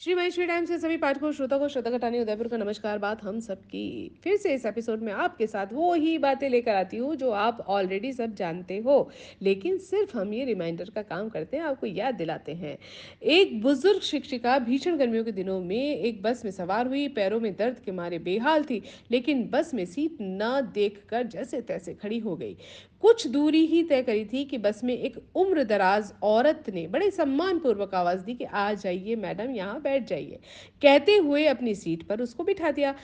Shri Maheshwari times के सभी पाठकों श्रोता को श्रद्धा कटानी उदयपुर का नमस्कार। बात हम सबकी फिर से इस एपिसोड में आपके साथ वो ही बातें लेकर आती हूँ जो आप ऑलरेडी सब जानते हो, लेकिन सिर्फ हम ये रिमाइंडर का काम करते हैं, आपको याद दिलाते हैं। एक बुजुर्ग शिक्षिका भीषण गर्मियों के दिनों में एक बस में सवार हुई, पैरों में दर्द के मारे बेहाल थी, लेकिन बस में सीट न देखकर जैसे तैसे खड़ी हो गई। कुछ दूरी ही तय करी थी कि बस में एक उम्र दराज औरत ने बड़े सम्मान पूर्वक आवाज दी कि आ जाइए मैडम, यहाँ बैठ जाइए। कहते हुए अपनी सीट पर उसको बिठा दिया।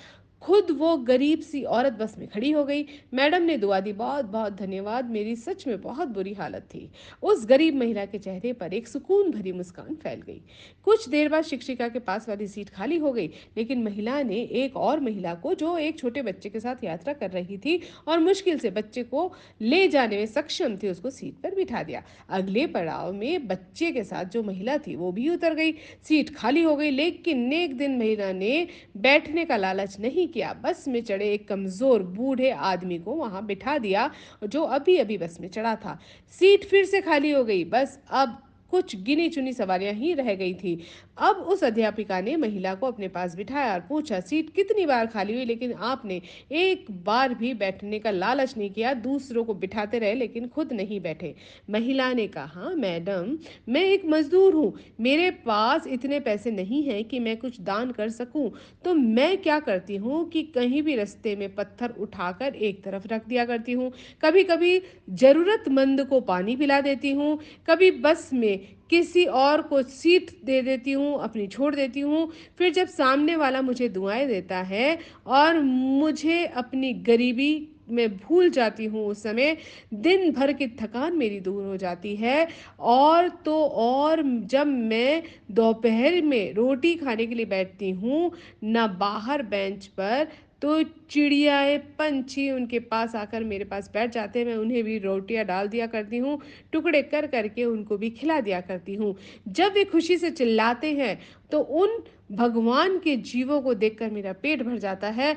खुद वो गरीब सी औरत बस में खड़ी हो गई। मैडम ने दुआ दी, बहुत बहुत धन्यवाद, मेरी सच में बहुत बुरी हालत थी। उस गरीब महिला के चेहरे पर एक सुकून भरी मुस्कान फैल गई। कुछ देर बाद शिक्षिका के पास वाली सीट खाली हो गई, लेकिन महिला ने एक और महिला को, जो एक छोटे बच्चे के साथ यात्रा कर रही थी और मुश्किल से बच्चे को ले जाने में सक्षम थी, उसको सीट पर बिठा दिया। अगले पड़ाव में बच्चे के साथ जो महिला थी वो भी उतर गई। सीट खाली हो गई, लेकिन एक दिन महिला ने बैठने का लालच नहीं किया। बस में चढ़े एक कमजोर बूढ़े आदमी को वहां बिठा दिया, जो अभी अभी बस में चढ़ा था। सीट फिर से खाली हो गई। बस अब कुछ गिनी चुनी सवारियां ही रह गई थी। अब उस अध्यापिका ने महिला को अपने पास बिठाया और पूछा, सीट कितनी बार खाली हुई, लेकिन आपने एक बार भी बैठने का लालच नहीं किया, दूसरों को बिठाते रहे लेकिन खुद नहीं बैठे। महिला ने कहा, मैडम, मैं एक मजदूर हूँ, मेरे पास इतने पैसे नहीं हैं कि मैं कुछ दान कर सकूं, तो मैं क्या करती हूँ कि कहीं भी रास्ते में पत्थर उठाकर एक तरफ रख दिया करती हूँ। कभी कभी जरूरतमंद को पानी पिला देती हूँ, कभी बस में किसी और को सीट दे देती हूँ, अपनी छोड़ देती हूँ। फिर जब सामने वाला मुझे दुआएं देता है और मुझे अपनी गरीबी मैं भूल जाती हूँ, उस समय दिन भर की थकान मेरी दूर हो जाती है। और तो और जब मैं दोपहर में रोटी खाने के लिए बैठती हूँ, ना बाहर बेंच पर, तो चिड़ियाएँ, पंछी उनके पास आकर मेरे पास बैठ जाते हैं, मैं उन्हें भी रोटियाँ डाल दिया करती हूँ, टुकड़े कर करके उनको भी खिला दिया करती हूँ। जब वे खुशी से चिल्लाते हैं, तो उन भगवान के जीवों को देखकर मेरा पेट भर जाता है।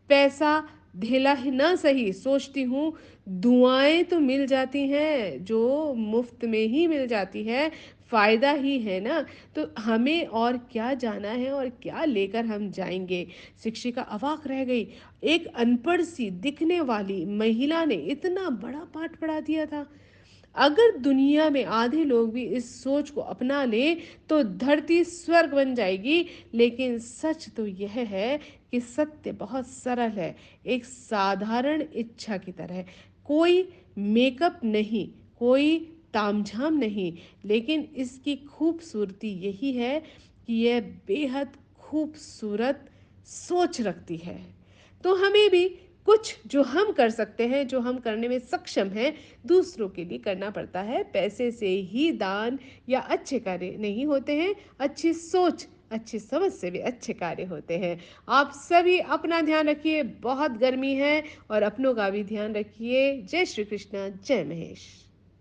पैसा धेला ही ना सही, सोचती हूँ दुआएं तो मिल जाती हैं, जो मुफ्त में ही मिल जाती है, फायदा ही है ना। तो हमें और क्या जाना है और क्या लेकर हम जाएंगे। शिक्षिका अवाक रह गई। एक अनपढ़ सी दिखने वाली महिला ने इतना बड़ा पाठ पढ़ा दिया था। अगर दुनिया में आधे लोग भी इस सोच को अपना लें तो धरती स्वर्ग बन जाएगी। लेकिन सच तो यह है कि सत्य बहुत सरल है, एक साधारण इच्छा की तरह। कोई मेकअप नहीं, कोई तामझाम नहीं, लेकिन इसकी खूबसूरती यही है कि यह बेहद खूबसूरत सोच रखती है। तो हमें भी कुछ जो हम कर सकते हैं, जो हम करने में सक्षम हैं, दूसरों के लिए करना पड़ता है। पैसे से ही दान या अच्छे कार्य नहीं होते हैं, अच्छी सोच, अच्छी समझ से भी अच्छे कार्य होते हैं। आप सभी अपना ध्यान रखिए, बहुत गर्मी है, और अपनों का भी ध्यान रखिए। जय श्री कृष्ण, जय महेश।